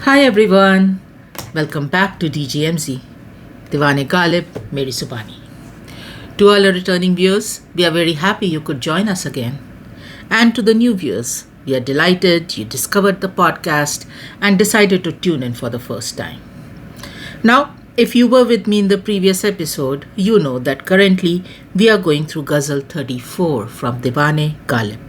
Hi everyone, welcome back to DGMZ, Diwan-e-Ghalib, Meri Subhani. To all our returning viewers, we are very happy you could join us again. And to the new viewers, we are delighted you discovered the podcast and decided to tune in for the first time. Now, if you were with me in the previous episode, you know that currently we are going through Ghazal 34 from Diwan-e-Ghalib.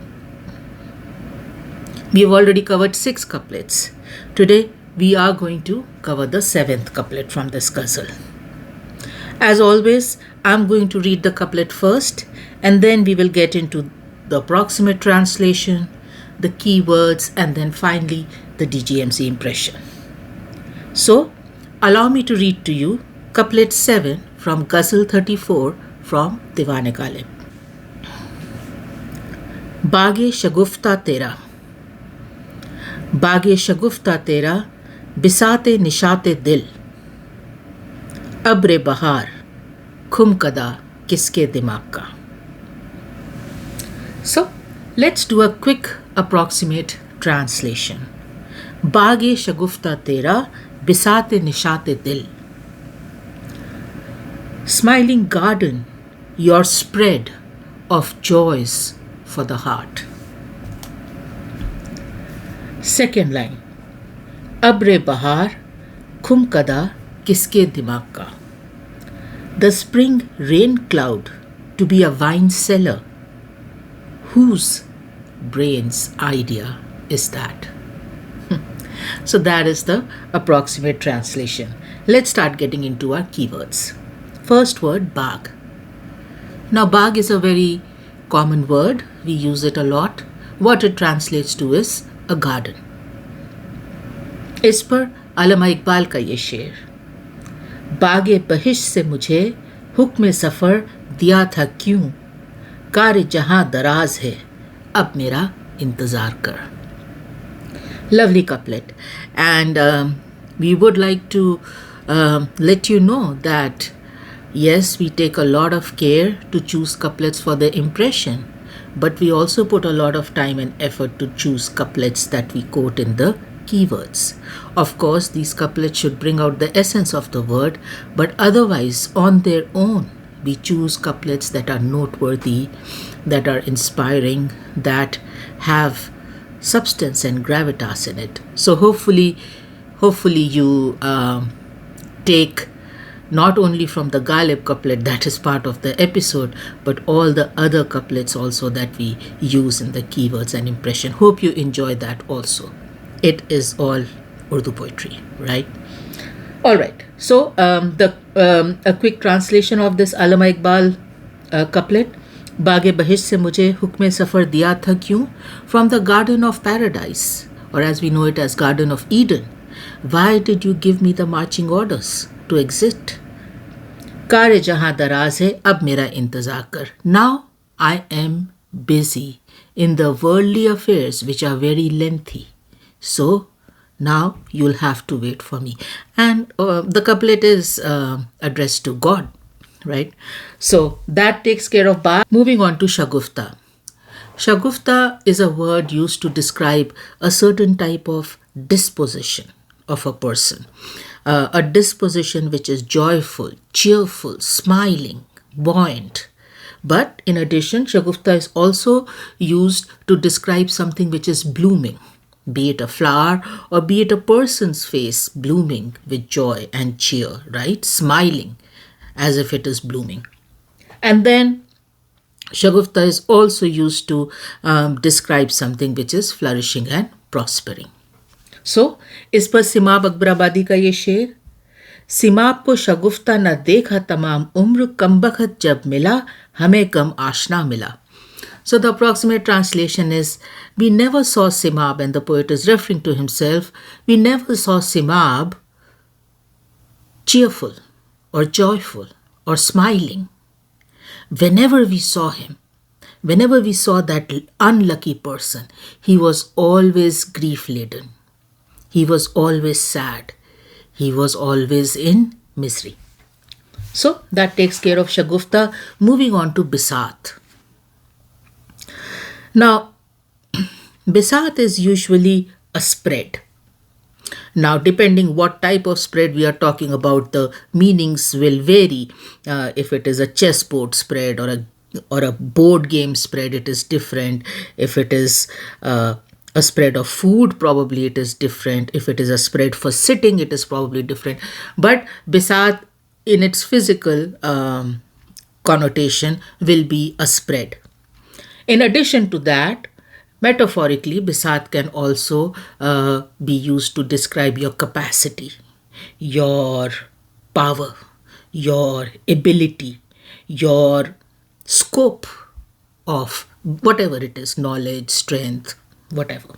We have already covered 6 couplets. Today, we are going to cover the 7th couplet from this ghazal. As always, I'm going to read the couplet first, and then we will get into the approximate translation, the key words, and then finally the DGMZ impression. So, allow me to read to you couplet 7 from Ghazal 34 from Diwan-e-Ghalib. Baagh-e-Shagufta Tera. Baagh-e-Shagufta Tera Bisaat-e-Nashaat-e-Dil. Abr-e-Bahaar Khum-kada kise Dimaagh ka. So, let's do a quick approximate translation. Baagh-e-Shagufta Tera Bisaat-e-Nashaat-e-Dil. Smiling garden, your spread of joys for the heart. Second line. Abr-e-Bahaar Khum-kada kise Dimaagh ka. The spring rain cloud to be a wine cellar. Whose brain's idea is that? So that is the approximate translation. Let's start getting into our keywords. First word, Baagh. Now, Baagh is a very common word. We use it a lot. What it translates to is a garden. इस पर अल्लामा इकबाल का ये शेर, बाग-ए-बहिश्त से मुझे हुक्म सफ़र दिया था क्यों, कार जहाँ दराज है अब मेरा इंतज़ार कर. Lovely couplet, and we would like to let you know that yes, we take a lot of care to choose couplets for the impression, but we also put a lot of time and effort to choose couplets that we quote in the keywords. Of course, these couplets should bring out the essence of the word, but otherwise, on their own, we choose couplets that are noteworthy, that are inspiring, that have substance and gravitas in it. So hopefully you take not only from the Ghalib couplet that is part of the episode, but all the other couplets also that we use in the keywords and impression. Hope you enjoy that also. It is all Urdu poetry, right? All right. So a quick translation of this Allama Iqbal couplet. Baagh-e-Bahisht se mujhe hukme safar diya tha kyun? From the Garden of Paradise, or as we know it as Garden of Eden. Why did you give me the marching orders to exit? Kaare jahan daraz hai, ab mera intezar kar. Now I am busy in the worldly affairs which are very lengthy. So now you'll have to wait for me. And the couplet is addressed to God, right? So that takes care of Baagh. Moving on to Shagufta. Shagufta is a word used to describe a certain type of disposition of a person. A disposition which is joyful, cheerful, smiling, buoyant. But in addition, Shagufta is also used to describe something which is blooming, be it a flower or be it a person's face blooming with joy and cheer, right? Smiling as if it is blooming. And then Shagufta is also used to describe something which is flourishing and prospering. So, इस पर सिमाब अकबराबादी का ये शेर, सिमाब को शगुफ्ता न देखा तमाम उम्र कमबख्त जब मिला हमें गम आशना मिला. So the approximate translation is, we never saw Simab, and the poet is referring to himself, we never saw Simab cheerful or joyful or smiling. Whenever we saw him, whenever we saw that unlucky person, he was always grief-laden. He was always sad. He was always in misery. So that takes care of Shagufta. Moving on to Bisaat. Now, Bisaat is usually a spread. Now, depending what type of spread we are talking about, the meanings will vary. If it is a chessboard spread or a board game spread, it is different. If it is a spread of food, probably it is different. If it is a spread for sitting, it is probably different. But Bisaat, in its physical connotation, will be a spread. In addition to that, metaphorically, Bisaat can also be used to describe your capacity, your power, your ability, your scope of whatever it is, knowledge, strength, whatever.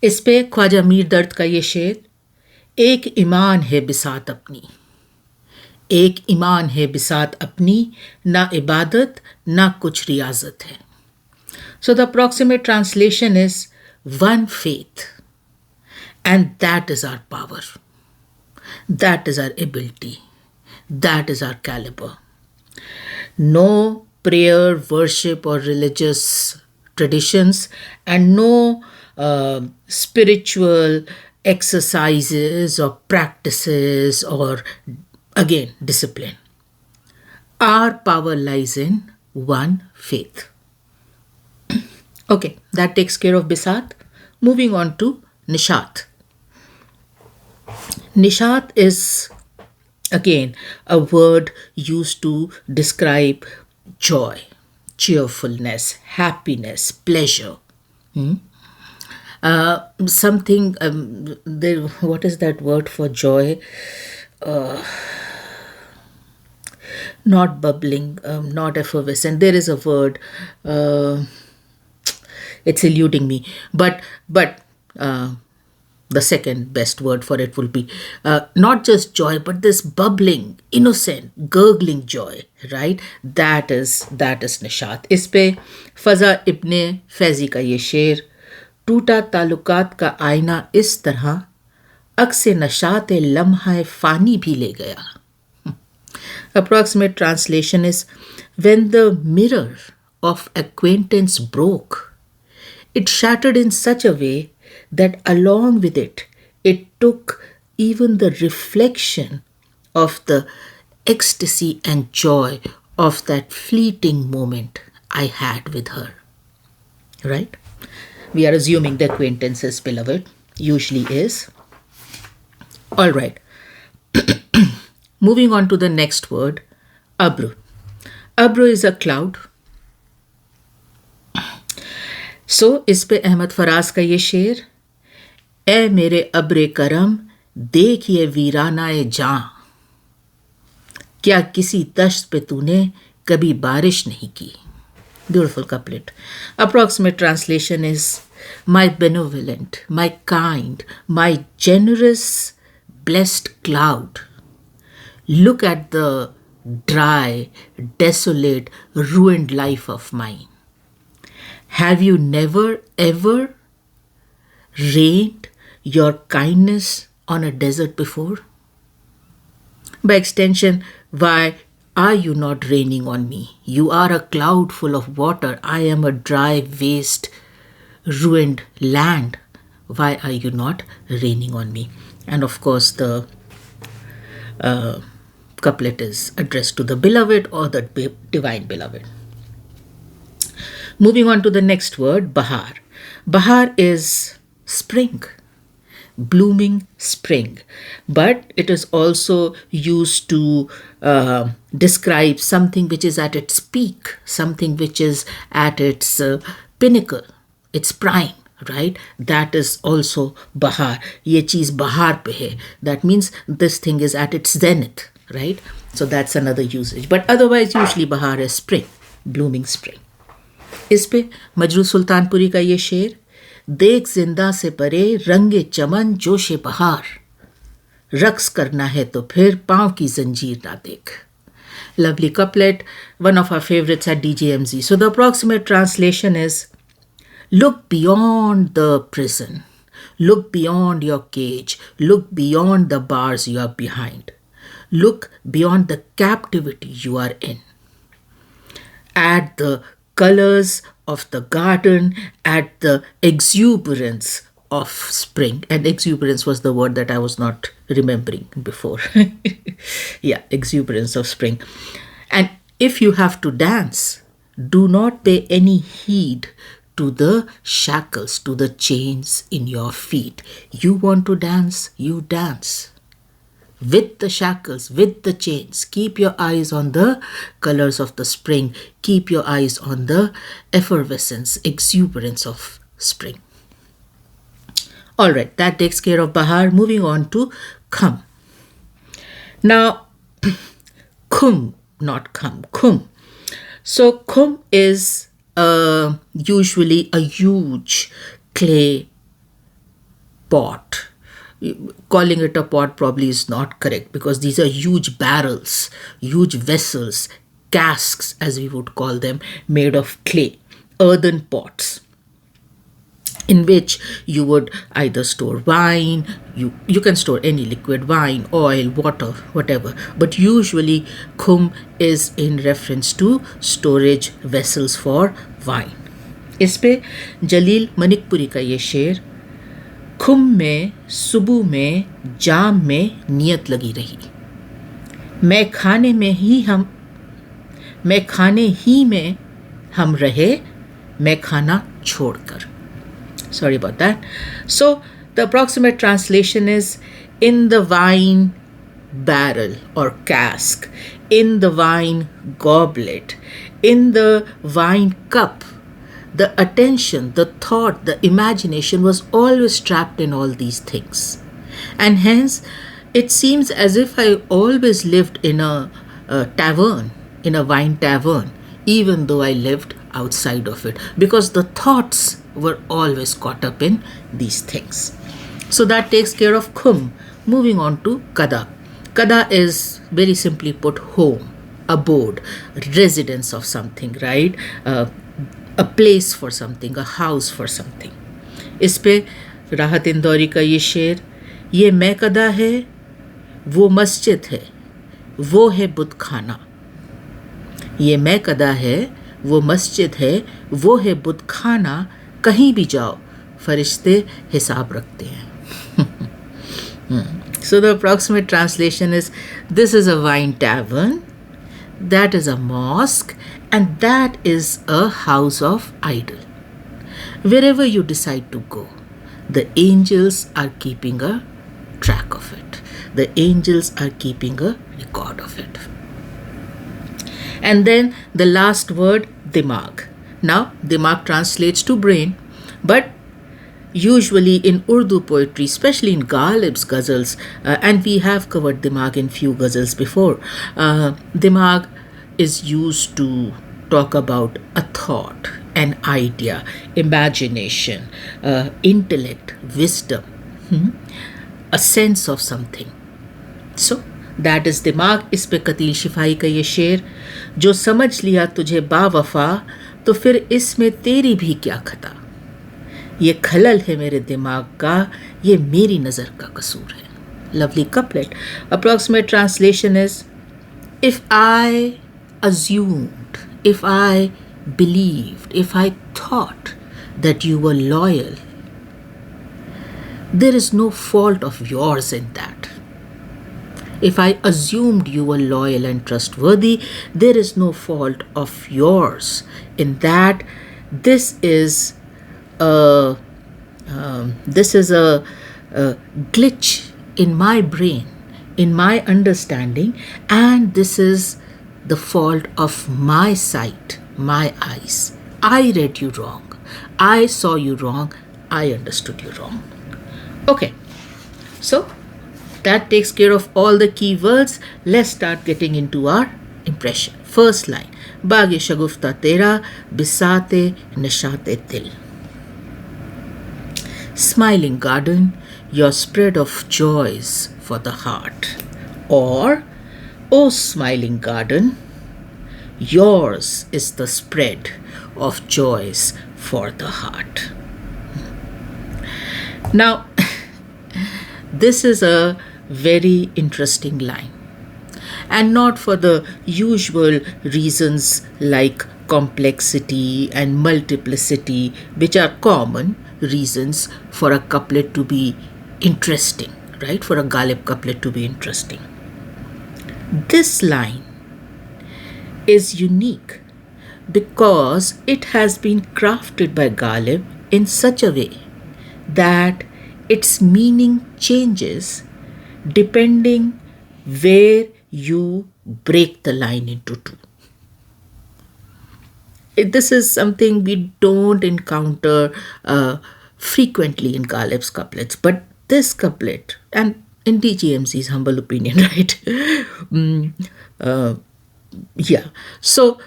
इस पे ख्वाजा मीर दर्द का ये शेर, एक ईमान है बिसात अपनी, एक ईमान है बिसात अपनी, ना इबादत ना कुछ रियाजत है. So the approximate translation is one faith, and that is our power, that is our ability, that is our caliber. No prayer, worship, or religious traditions, and no spiritual exercises or practices or, again, discipline. Our power lies in one faith. Okay, that takes care of Bisaat. Moving on to Nashaat. Nashaat is, again, a word used to describe joy, cheerfulness, happiness, pleasure. Something, what is that word for joy? Not bubbling, not effervescent. There is a word, it's eluding me. But the second best word for it will be not just joy, but this bubbling, innocent, gurgling joy, right? That is Nashaat. इस पे फजा इब्ने फैजी का ये शेर, टूटा ताल्लुकात का आईना इस तरह अक्से नशात लम्हा फानी भी ले गया. Approximate translation is, when the mirror of acquaintance broke, it shattered in such a way that along with it, it took even the reflection of the ecstasy and joy of that fleeting moment I had with her. Right? We are assuming the acquaintance is beloved, usually is. All right. Moving on to the next word, Abr. Abr is a cloud. So, इस पे अहमद फराज का ये शेर, ए मेरे अब्रे करम देखिए वीरानाए जां, क्या किसी तश्त पे तूने कभी बारिश नहीं की. Beautiful couplet. Approximate translation is, my benevolent, my kind, my generous, blessed cloud, look at the dry, desolate, ruined life of mine. Have you never ever rained your kindness on a desert before? By extension, why are you not raining on me? You are a cloud full of water. I am a dry, waste, ruined land. Why are you not raining on me? And of course, the couplet is addressed to the beloved or the divine beloved. Moving on to the next word, Bahaar. Bahaar is spring, blooming spring, but it is also used to describe something which is at its peak, something which is at its pinnacle, its prime, right? That is also Bahaar. Ye cheez Bahaar pe hai. That means this thing is at its zenith, right? So that's another usage. But otherwise, usually Bahaar is spring, blooming spring. इस पे मजरू सुल्तानपुरी का ये शेर, देख जिंदा से परे रंगे चमन जोशे बहार, रक्स करना है तो फिर पाँव की जंजीर ना देख. Lovely couplet, one of our favorites at DGMZ. So the approximate translation is, look beyond the prison, look beyond your cage, look beyond the bars you are behind, look beyond the captivity you are in. At the colors of the garden, at the exuberance of spring, and exuberance was the word that I was not remembering before. Yeah, exuberance of spring. And if you have to dance, do not pay any heed to the shackles, to the chains in your feet. You want to dance, you dance. With the shackles, with the chains. Keep your eyes on the colors of the spring. Keep your eyes on the effervescence, exuberance of spring. All right, that takes care of Bahar. Moving on to Khum. Now, Khum, not Khum, Khum. So Khum is usually a huge clay pot. Calling it a pot probably is not correct, because these are huge barrels, huge vessels, casks as we would call them, made of clay, earthen pots, in which you would either store wine, you can store any liquid, wine, oil, water, whatever. But usually Khum is in reference to storage vessels for wine. इस पे जलील मनिकपुरी का ये शेर, खुम में सुबह में जाम में नियत लगी रही, मैं खाने ही में हम रहे, मैं खाना छोड़कर. Sorry about that. So the approximate translation is, in the wine barrel or cask, in the wine goblet, in the wine cup, the attention, the thought, the imagination was always trapped in all these things. And hence, it seems as if I always lived in a tavern, in a wine tavern, even though I lived outside of it, because the thoughts were always caught up in these things. So that takes care of Khum. Moving on to Kada. Kada is, very simply put, home, abode, residence of something, right? A place for something, a house for something. इस पे राहत इंदौरी का ये शेर, ये मैं-कदा है, वो मस्जिद है, वो है बुत खाना. ये मैं-कदा है, वो मस्जिद है, वो है बुत खाना, कहीं भी जाओ फरिश्ते हिसाब रखते हैं. So the approximate translation is, this is a wine tavern, that is a mosque, and that is a house of idol. Wherever you decide to go, the angels are keeping a track of it. The angels are keeping a record of it. And then the last word, Dimaagh. Now, Dimaagh translates to brain, but usually in Urdu poetry, especially in Ghalib's Ghazals, and we have covered Dimaagh in few Ghazals before, Dimaagh is used to talk about a thought, an idea, imagination, intellect, wisdom, a sense of something. So, that is Dimaagh. इस पे कतील शिफाई का ये शेर, जो समझ लिया तुझे बावफा, तो फिर इसमें तेरी भी क्या खता. ये खलल है मेरे दिमाग का, ये मेरी नज़र का कसूर है. Lovely couplet. Approximate translation is, if I assumed, if I believed, if I thought that you were loyal, there is no fault of yours in that. If I assumed you were loyal and trustworthy, there is no fault of yours in that. This is a glitch in my brain, in my understanding, and this is the fault of my sight, my eyes. I read you wrong. I saw you wrong. I understood you wrong. Okay, so that takes care of all the key words. Let's start getting into our impression. First line, Baagh-e-Shagufta Tera Bisaat-e-Nashaat-e-Dil. Smiling garden, your spread of joys for the heart. Or, O smiling garden, yours is the spread of joys for the heart. Now, this is a very interesting line, and not for the usual reasons like complexity and multiplicity, which are common reasons for a couplet to be interesting, right? For a Ghalib couplet to be interesting. This line is unique because it has been crafted by Ghalib in such a way that its meaning changes depending where you break the line into two. This is something we don't encounter frequently in Ghalib's couplets, but this couplet, and in DGMZ's humble opinion, right? Yeah. So,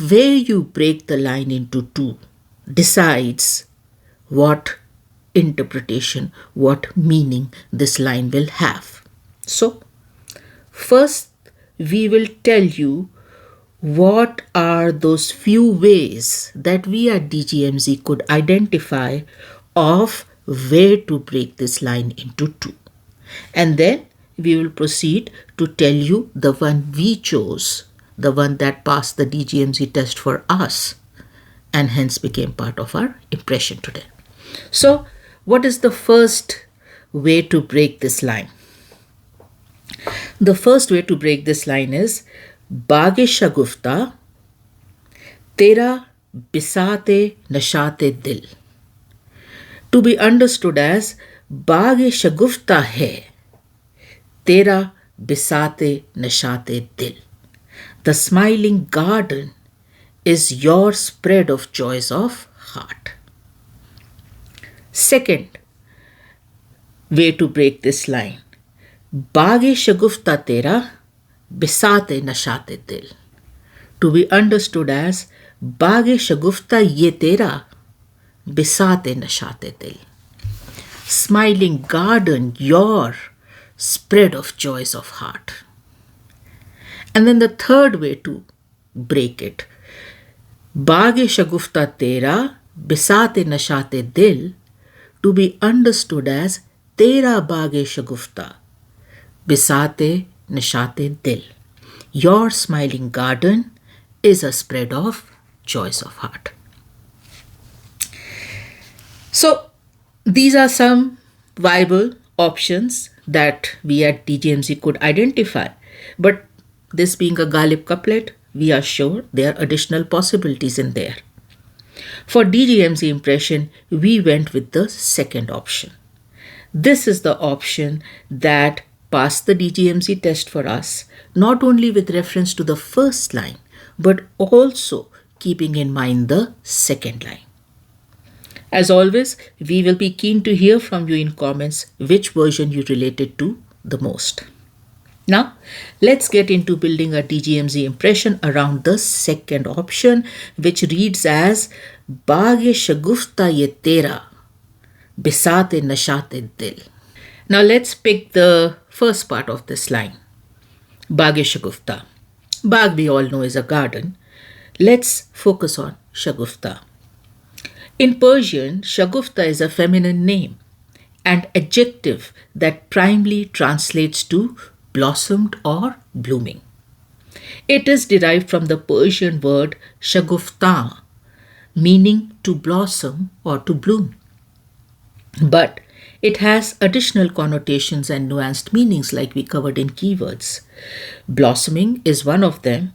where you break the line into two decides what interpretation, what meaning this line will have. So, first, we will tell you what are those few ways that we at DGMZ could identify of where to break this line into two. And then we will proceed to tell you the one we chose, the one that passed the DGMZ test for us and hence became part of our impression today. So, what is the first way to break this line? The first way to break this line is Baagh-e-Shagufta Tera Bisaat-e-Nashaat-e-Dil, to be understood as Baagh-e-Shagufta hai Tera Bisaat-e-Nashaat-e-Dil. The smiling garden is your spread of joys of heart. Second way to break this line, Baagh-e-Shagufta Tera Bisaat-e-Nashaat-e-Dil, to be understood as Baagh-e-Shagufta ye Tera Bisaat-e-Nashaat-e-Dil. Smiling garden, your spread of joys of heart. And then the third way to break it, Baagh-e-Shagufta Tera Bisaat-e-Nashaat-e-Dil, to be understood as Tera Baagh-e-Shagufta Bisaat-e-Nashaat-e-Dil. Your smiling garden is a spread of joys of heart. So, these are some viable options that we at DGMZ could identify. But this being a Ghalib couplet, we are sure there are additional possibilities in there. For DGMZ impression, we went with the second option. This is the option that passed the DGMZ test for us, not only with reference to the first line, but also keeping in mind the second line. As always, we will be keen to hear from you in comments which version you related to the most. Now, let's get into building a DGMZ impression around the second option, which reads as Baagh-e-Shagufta ye Tera Bisaat-e-Nashaat-e-Dil. Now, let's pick the first part of this line, Baagh-e-Shagufta. Baagh, we all know, is a garden. Let's focus on Shagufta. In Persian, Shagufta is a feminine name, an adjective that primarily translates to blossomed or blooming. It is derived from the Persian word Shagufta, meaning to blossom or to bloom. But it has additional connotations and nuanced meanings like we covered in keywords. Blossoming is one of them,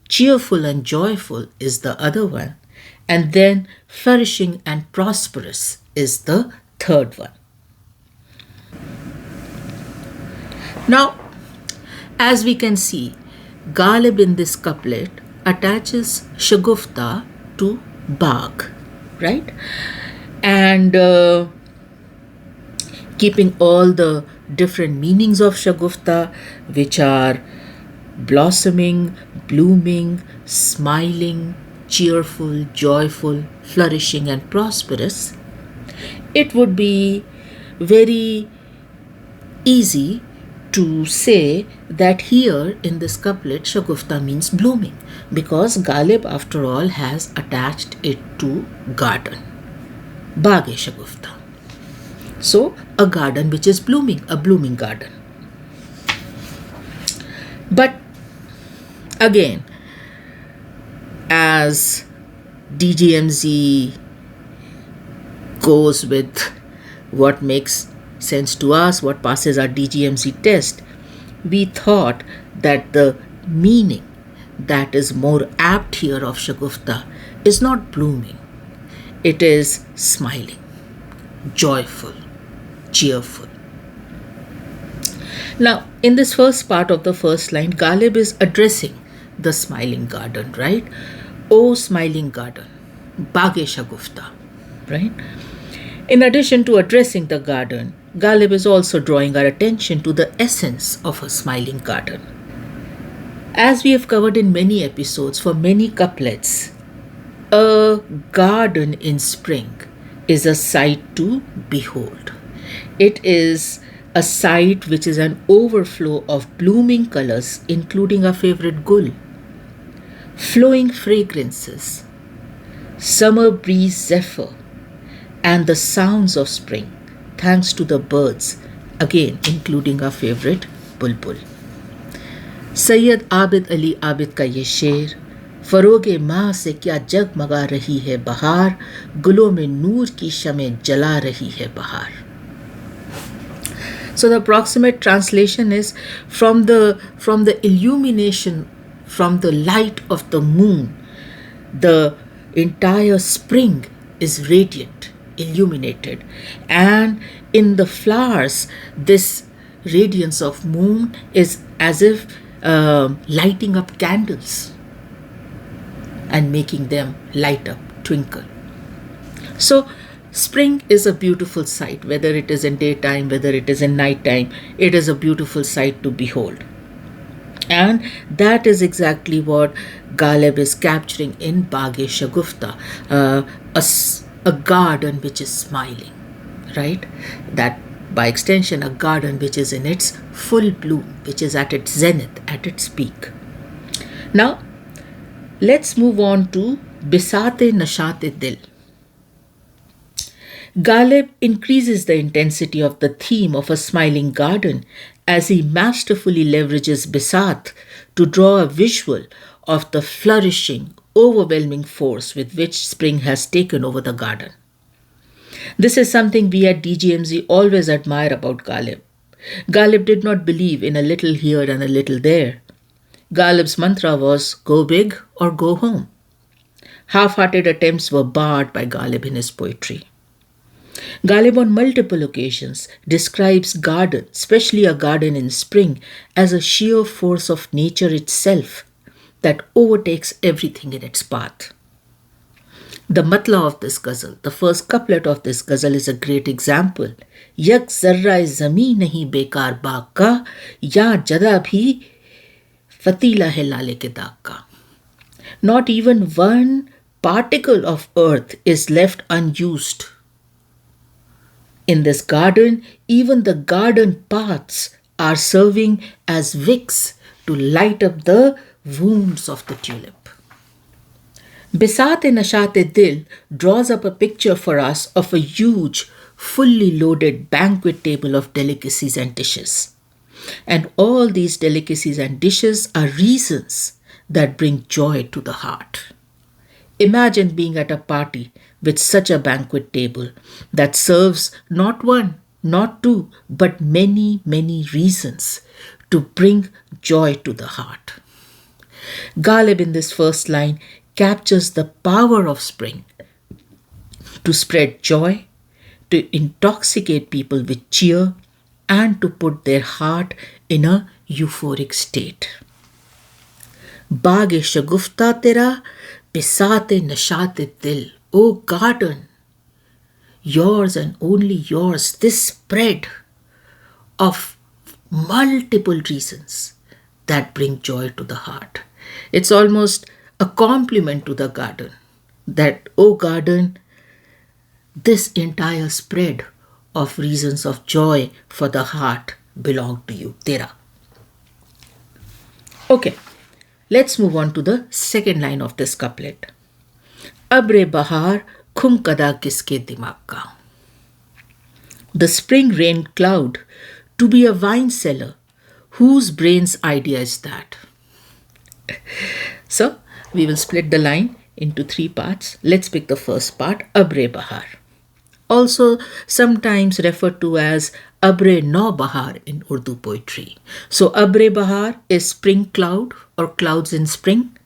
cheerful and joyful is the other one, and then flourishing and prosperous is the third one. Now, as we can see, Ghalib in this couplet attaches Shagufta to Baagh, right? And keeping all the different meanings of Shagufta, which are blossoming, blooming, smiling, cheerful, joyful, flourishing, and prosperous, it would be very easy to say that here in this couplet Shagufta means blooming, because Ghalib after all has attached it to garden, Baagh-e-Shagufta. So a garden which is blooming, a blooming garden. But again, as DGMZ goes with what makes sense to us, what passes our DGMZ test, we thought that the meaning that is more apt here of Shagufta is not blooming, it is smiling, joyful, cheerful. Now, in this first part of the first line, Ghalib is addressing the smiling garden, right? O smiling garden, Baagh-e-Shagufta, right? In addition to addressing the garden, Ghalib is also drawing our attention to the essence of a smiling garden. As we have covered in many episodes for many couplets, a garden in spring is a sight to behold. It is a sight which is an overflow of blooming colors, including our favorite gul, flowing fragrances, summer breeze zephyr, and the sounds of spring, thanks to the birds, again including our favorite bulbul. Syed Abid Ali Abid का ये शेर, फरोगे माँ से क्या जगमगा रही है बहार, गुलों में नूर की शमें जला रही है बहार. So the approximate translation is from the illumination, from the light of the moon, the entire spring is radiant, illuminated, and in the flowers, this radiance of moon is as if lighting up candles and making them light up, twinkle. So spring is a beautiful sight, whether it is in daytime, whether it is in nighttime, it is a beautiful sight to behold. And that is exactly what Ghalib is capturing in Baagh-e-Shagufta, a garden which is smiling, right? That by extension, a garden which is in its full bloom, which is at its zenith, at its peak. Now, let's move on to Bisaat-e-Nashaat-e-Dil. Ghalib increases the intensity of the theme of a smiling garden as he masterfully leverages Bisaat to draw a visual of the flourishing, overwhelming force with which spring has taken over the garden. This is something we at DGMZ always admire about Ghalib. Ghalib did not believe in a little here and a little there. Ghalib's mantra was go big or go home. Half-hearted attempts were barred by Ghalib in his poetry. Ghalib on multiple occasions describes garden, especially a garden in spring, as a sheer force of nature itself that overtakes everything in its path. The matla of this ghazal, the first couplet of this ghazal, is a great example. Yak-Zarra-e-Zamiin nahi Be-Kaar Baagh ka, Jaada bhi Fatiila hai Laale ke Daagh ka. Not even one particle of earth is left unused. In this garden, even the garden paths are serving as wicks to light up the wounds of the tulip. Bisaat-e-Nashaat-e-Dil draws up a picture for us of a huge, fully loaded banquet table of delicacies and dishes. And all these delicacies and dishes are reasons that bring joy to the heart. Imagine being at a party with such a banquet table that serves not one, not two, but many, many reasons to bring joy to the heart. Ghalib in this first line captures the power of spring to spread joy, to intoxicate people with cheer, and to put their heart in a euphoric state. Baagh-e-Shagufta Tera, Bisaat-e-Nashaat-e-Dil. O garden, yours and only yours, this spread of multiple reasons that bring joy to the heart. It's almost a compliment to the garden that, O garden, this entire spread of reasons of joy for the heart belong to you, Tera. Okay, let's move on to the second line of this couplet. Abr-e-Bahaar, Khum-kada kise Dimaagh ka. The spring rain cloud to be a wine cellar, whose brain's idea is that? So, we will split the line into three parts. Let's pick the first part, Abr-e-Bahaar. also sometimes referred to as Abr-e-Bahaar in Urdu poetry. So Abr-e-Bahaar is spring cloud or clouds in spring.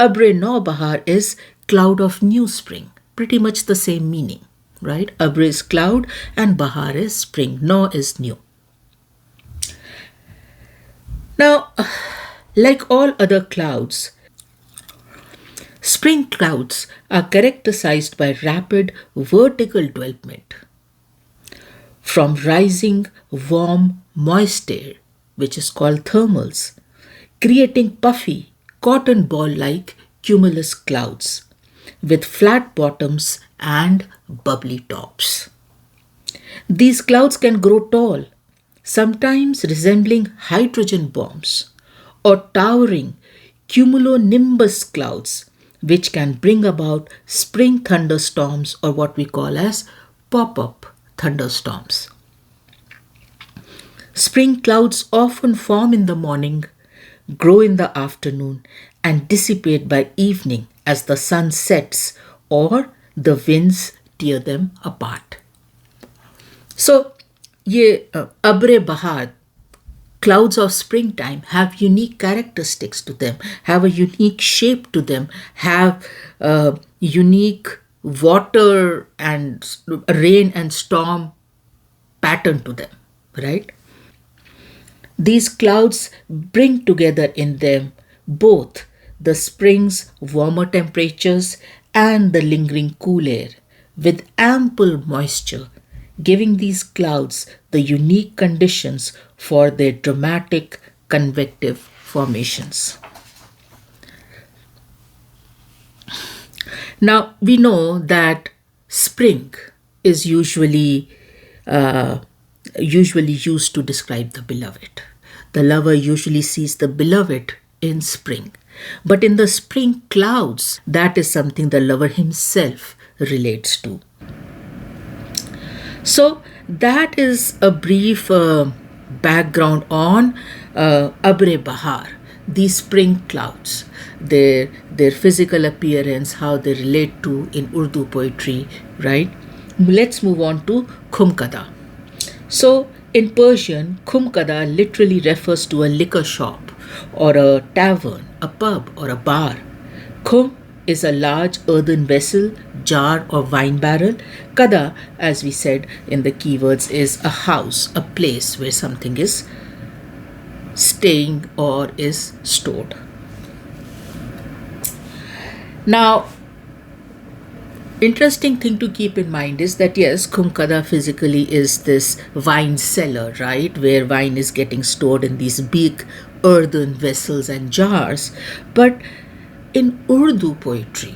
Abr-e-Bahaar is cloud of new spring, pretty much the same meaning, right? Abr is cloud and Bahar is spring, No is new. Now, like all other clouds, spring clouds are characterized by rapid vertical development from rising warm moist air, which is called thermals, creating puffy cotton ball-like cumulus clouds with flat bottoms and bubbly tops. These clouds can grow tall, sometimes resembling hydrogen bombs, or towering cumulonimbus clouds, which can bring about spring thunderstorms or what we call as pop-up thunderstorms. Spring clouds often form in the morning, grow in the afternoon, and dissipate by evening as the sun sets or the winds tear them apart. So, ये Abr-e-Bahaar, clouds of springtime, have unique characteristics to them, have a unique shape to them, have a unique water and rain and storm pattern to them, right? These clouds bring together in them both the spring's warmer temperatures and the lingering cool air with ample moisture, giving these clouds the unique conditions for their dramatic convective formations. Now, we know that spring is usually used to describe the beloved. The lover usually sees the beloved in spring. But in the spring clouds, that is something the lover himself relates to. So that is a brief background on Abr-e-Bahaar, these spring clouds, their physical appearance, how they relate to in Urdu poetry, right? Let's move on to Khum-kada. So in Persian, Khum-kada literally refers to a liquor shop or a tavern, a pub or a bar. Khum is a large earthen vessel, jar or wine barrel. Kada, as we said in the keywords, is a house, a place where something is staying or is stored. Now, interesting thing to keep in mind is that yes, Khum-kada physically is this wine cellar, right, where wine is getting stored in these big earthen vessels and jars. But in Urdu poetry,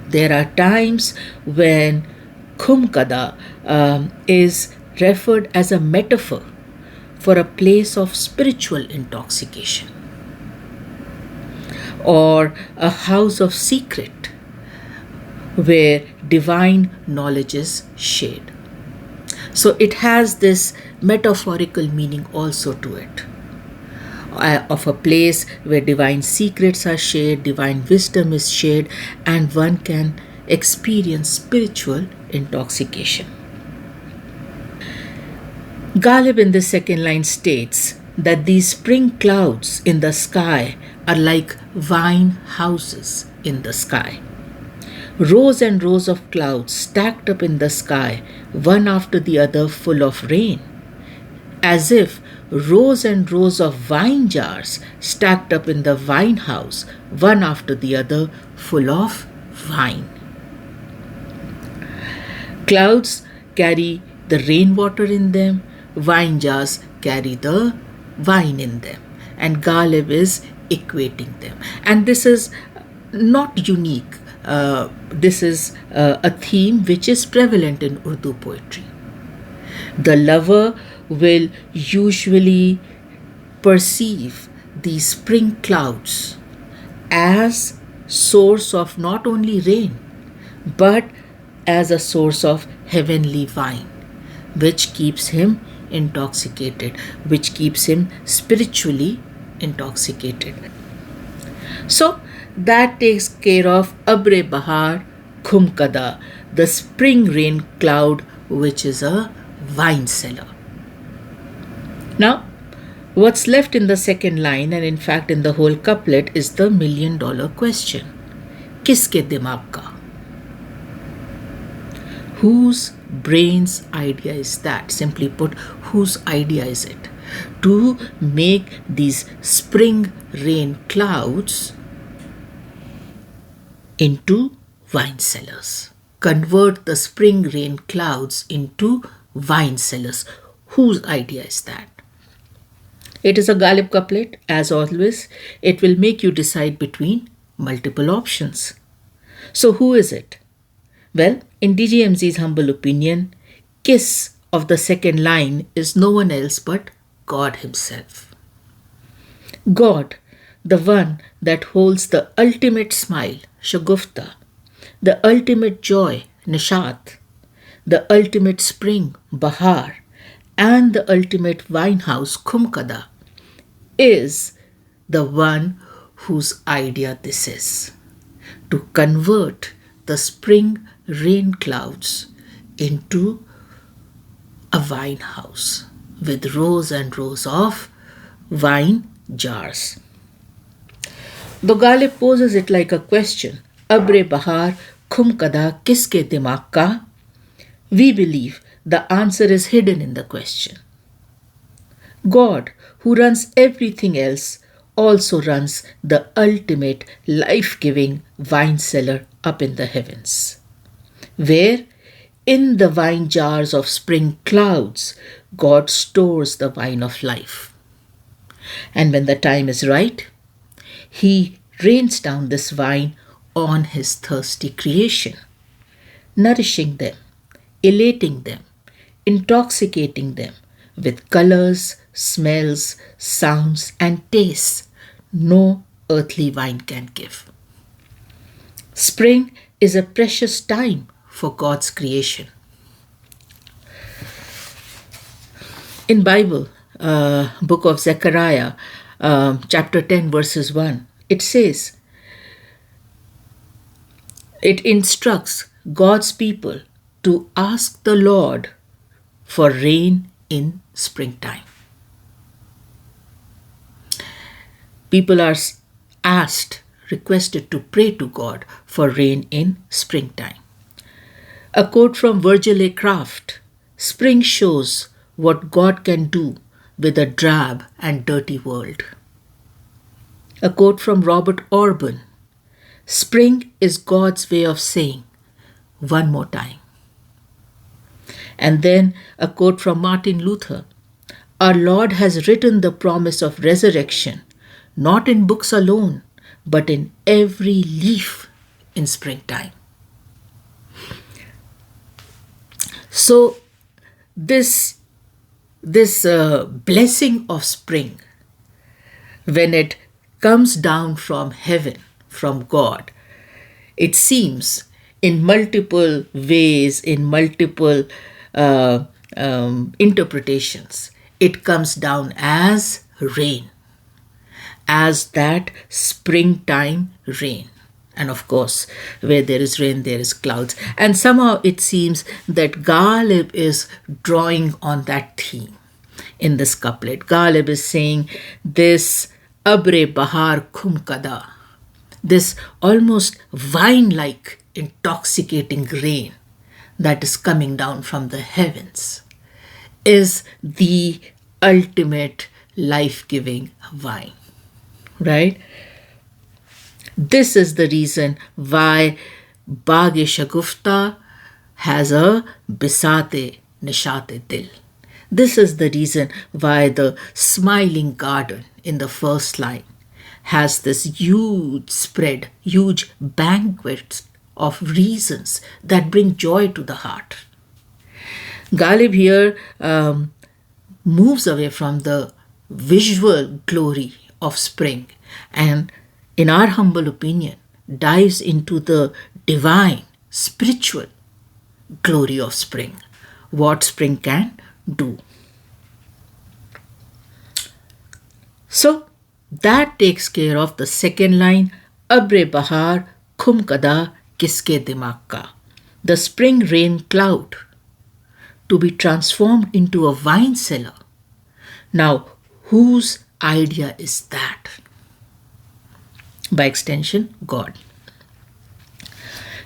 there are times when Khum-kada is referred as a metaphor for a place of spiritual intoxication or a house of secret where divine knowledge is shared. So it has this metaphorical meaning also to it, of a place where divine secrets are shared, divine wisdom is shared, and one can experience spiritual intoxication. Ghalib in the second line states that these spring clouds in the sky are like wine houses in the sky. Rows and rows of clouds stacked up in the sky, one after the other full of rain, as if rows and rows of wine jars stacked up in the wine house, one after the other full of wine. Clouds carry the rainwater in them, wine jars carry the wine in them, and Ghalib is equating them. And this is not unique. This is a theme which is prevalent in Urdu poetry. The lover will usually perceive these spring clouds as source of not only rain, but as a source of heavenly wine, which keeps him intoxicated, which keeps him spiritually intoxicated. So that takes care of Abr-e-Bahaar, Khum-kada, the spring rain cloud which is a wine cellar. Now, what's left in the second line, and in fact in the whole couplet, is the million-dollar question. Kiske dimaagh ka? Whose brain's idea is that? Simply put, whose idea is it to make these spring rain clouds into wine cellars? Convert the spring rain clouds into wine cellars. Whose idea is that? It is a Ghalib couplet. As always, it will make you decide between multiple options. So who is it? Well, in DGMZ's humble opinion, kiss of the second line is no one else but God himself. God, the one that holds the ultimate smile, Shagufta, the ultimate joy, Nashaat, the ultimate spring, Bahaar, and the ultimate wine house, Khum-kada, is the one whose idea this is. To convert the spring rain clouds into a wine house with rows and rows of wine jars. The Ghalib poses it like a question. Abr-e-Bahaar, Khum-kada, kiske dimaagh ka? We believe the answer is hidden in the question. God, who runs everything else, also runs the ultimate life-giving wine cellar up in the heavens, where in the wine jars of spring clouds, God stores the wine of life. And when the time is right, he rains down this wine on his thirsty creation, nourishing them, elating them, intoxicating them with colors, smells, sounds, and tastes no earthly wine can give. Spring is a precious time for God's creation. In Bible, book of Zechariah, chapter 10, verses 1, it says, it instructs God's people to ask the Lord for rain in springtime. People are requested to pray to God for rain in springtime. A quote from Virgil A. Craft: spring shows what God can do with a drab and dirty world. A quote from Robert Orban: spring is God's way of saying, one more time. And then a quote from Martin Luther: our Lord has written the promise of resurrection, not in books alone, but in every leaf in springtime. So this blessing of spring, when it comes down from heaven, from God, it seems in multiple ways, in multiple interpretations, it comes down as rain, as that springtime rain. And of course, where there is rain, there is clouds. And somehow it seems that Ghalib is drawing on that theme in this couplet. Ghalib is saying this Abr-e-Bahaar Khum-kada, this almost wine-like intoxicating rain that is coming down from the heavens, is the ultimate life-giving wine. Right? This is the reason why Baagh-e-Shagufta has a Bisaat-e-Nashaat-e-Dil. This is the reason why the smiling garden in the first line has this huge spread, huge banquet of reasons that bring joy to the heart. Ghalib here moves away from the visual glory of spring and, in our humble opinion, dives into the divine, spiritual glory of spring, what spring can do. So that takes care of the second line, Abr-e-Bahaar Khum-kada kiske dimaagh ka, the spring rain cloud to be transformed into a wine cellar. Now, whose idea is that? By extension, God.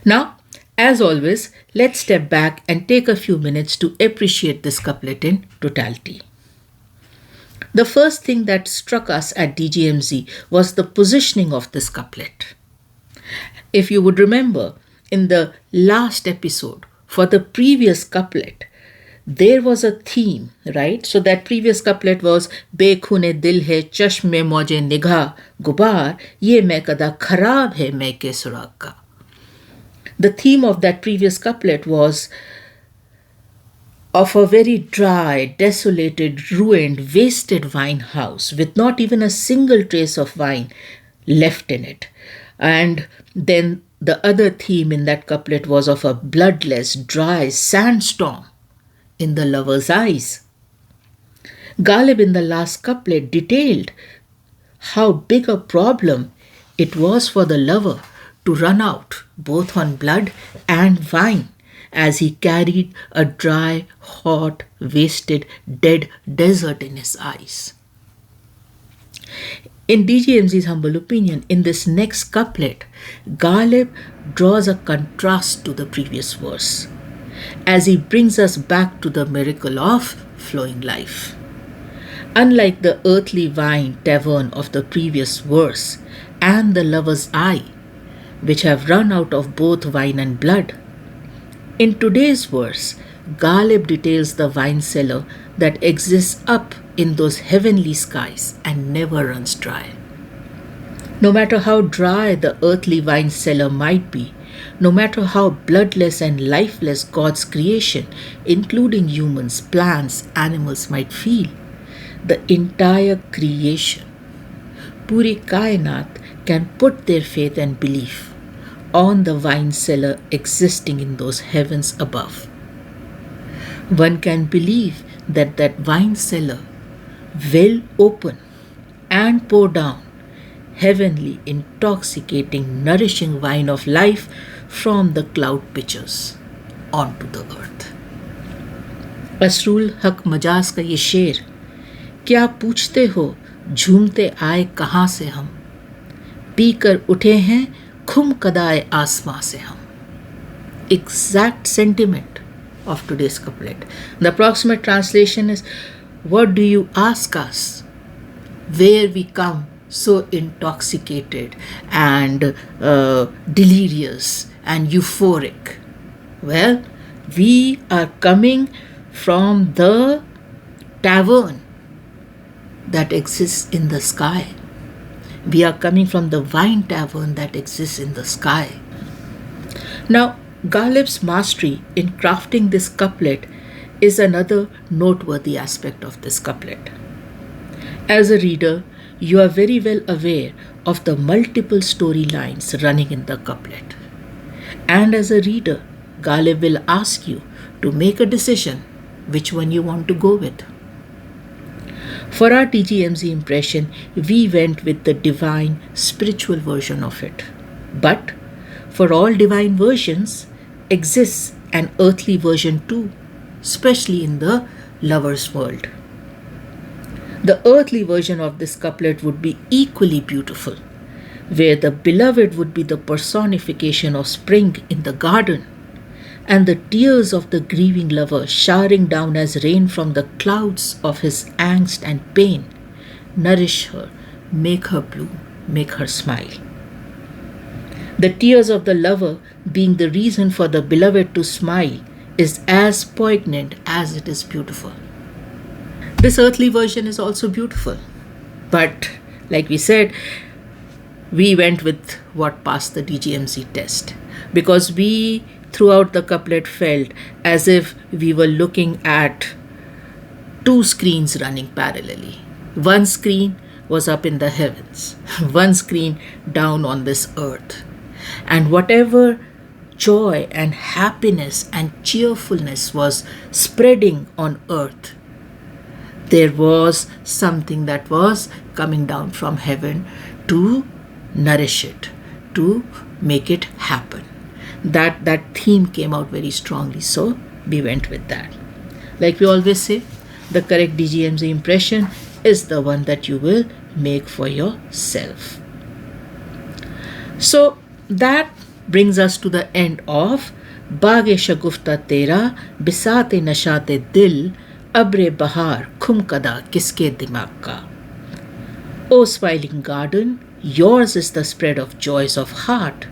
Now, as always, let's step back and take a few minutes to appreciate this couplet in totality. The first thing that struck us at DGMZ was the positioning of this couplet. If you would remember, in the last episode, for the previous couplet, there was a theme, right? So that previous couplet was Be-Khuun-e-Dil hai chashme Mauj-e-Nigaah gubar, ye Mai-Kada kharab hai mai ke suragh ka. The theme of that previous couplet was of a very dry, desolated, ruined, wasted wine house with not even a single trace of wine left in it. And then the other theme in that couplet was of a bloodless, dry sandstorm in the lover's eyes. Ghalib in the last couplet detailed how big a problem it was for the lover to run out both on blood and wine as he carried a dry, hot, wasted, dead desert in his eyes. In DGMZ's humble opinion, in this next couplet, Ghalib draws a contrast to the previous verse as he brings us back to the miracle of flowing life. Unlike the earthly wine tavern of the previous verse and the lover's eye, which have run out of both wine and blood, in today's verse, Ghalib details the wine cellar that exists up in those heavenly skies and never runs dry. No matter how dry the earthly wine cellar might be, no matter how bloodless and lifeless God's creation, including humans, plants, animals, might feel, the entire creation, puri kainat, can put their faith and belief on the wine cellar existing in those heavens above. One can believe that that wine cellar will open and pour down heavenly, intoxicating, nourishing wine of life from the cloud pitchers onto the earth. असरूल हक मजाज का ये शेर, क्या पूछते हो झूमते आए कहाँ से हम, पीकर उठे हैं खुम-कदाए आसमां से हम. Exact sentiment of today's couplet. The approximate translation is, what do you ask us? Where we come so intoxicated and delirious and euphoric. Well, we are coming from the tavern that exists in the sky. We are coming from the wine tavern that exists in the sky. Now, Ghalib's mastery in crafting this couplet is another noteworthy aspect of this couplet. As a reader, you are very well aware of the multiple storylines running in the couplet. And as a reader, Ghalib will ask you to make a decision which one you want to go with. For our DGMZ impression, we went with the divine spiritual version of it. But for all divine versions, exists an earthly version too, especially in the lover's world. The earthly version of this couplet would be equally beautiful, where the beloved would be the personification of spring in the garden, and the tears of the grieving lover showering down as rain from the clouds of his angst and pain nourish her, make her bloom, make her smile. The tears of the lover being the reason for the beloved to smile is as poignant as it is beautiful. This earthly version is also beautiful, but like we said, we went with what passed the DGMZ test, because we throughout the couplet felt as if we were looking at two screens running parallelly. One screen was up in the heavens, one screen down on this earth. And whatever joy and happiness and cheerfulness was spreading on earth, there was something that was coming down from heaven to nourish it, to make it happen. That theme came out very strongly, so we went with that. Like we always say, the correct DGMZ impression is the one that you will make for yourself. So that brings us to the end of Baagh-e-Shagufta Tera, Bisaat-e-Nashaat-e-Dil, Abr-e-Bahaar, Khum-kada, Kiske Dimaagh ka. O smiling garden, yours is the spread of joys of heart,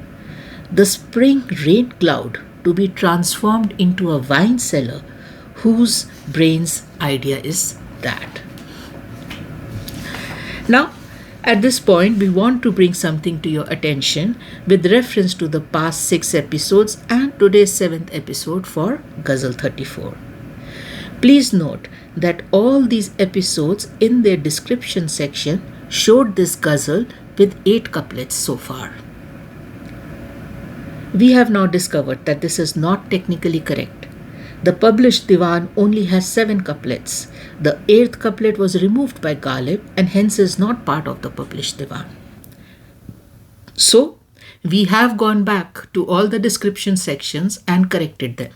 the spring rain cloud to be transformed into a wine cellar whose brain's idea is that. Now, at this point, we want to bring something to your attention with reference to the past 6 episodes and today's 7th episode for Ghazal 34. Please note that all these episodes in their description section showed this ghazal with 8 couplets so far. We have now discovered that this is not technically correct. The published Diwan only has 7 couplets. The 8th couplet was removed by Ghalib and hence is not part of the published Diwan. So, we have gone back to all the description sections and corrected them.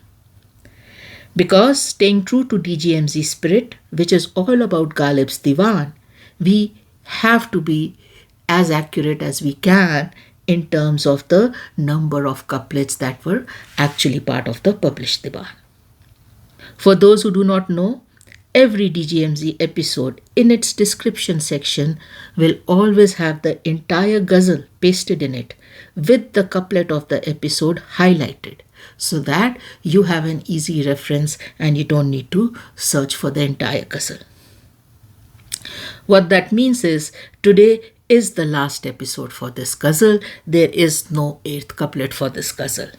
Because staying true to DGMZ spirit, which is all about Ghalib's Diwan, we have to be as accurate as we can in terms of the number of couplets that were actually part of the published Diwan. For those who do not know, every DGMZ episode in its description section will always have the entire ghazal pasted in it with the couplet of the episode highlighted so that you have an easy reference and you don't need to search for the entire ghazal. What that means is today is the last episode for this ghazal. There is no 8th couplet for this ghazal.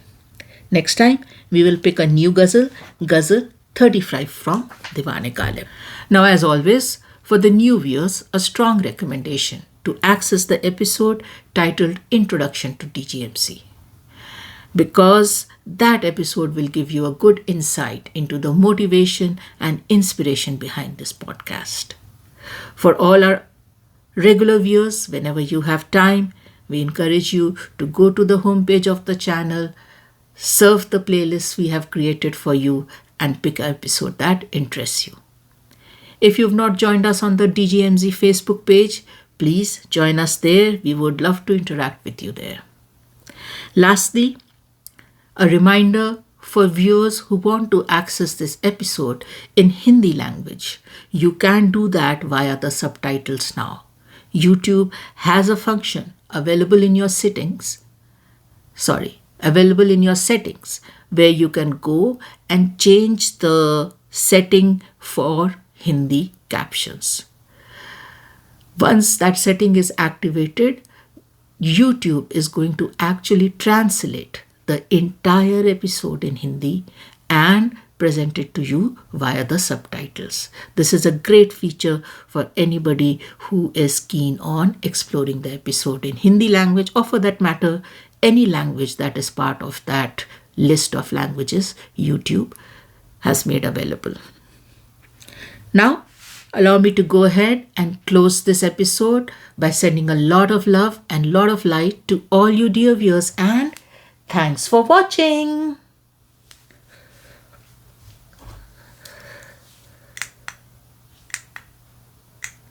Next time we will pick a new ghazal, Ghazal 35 from Diwan-e-Ghalib. Now, as always, for the new viewers, a strong recommendation to access the episode titled Introduction to DGMZ, because that episode will give you a good insight into the motivation and inspiration behind this podcast. For all our regular viewers, whenever you have time, we encourage you to go to the homepage of the channel, surf the playlists we have created for you, and pick an episode that interests you. If you've not joined us on the DGMZ Facebook page, please join us there. We would love to interact with you there. Lastly, a reminder for viewers who want to access this episode in Hindi language. You can do that via the subtitles now. YouTube has a function available in your settings where you can go and change the setting for Hindi captions. Once that setting is activated, YouTube is going to actually translate the entire episode in Hindi and present it to you via the subtitles. This is a great feature for anybody who is keen on exploring the episode in Hindi language, or for that matter, any language that is part of that list of languages YouTube has made available. Now, allow me to go ahead and close this episode by sending a lot of love and lot of light to all you dear viewers, and thanks for watching.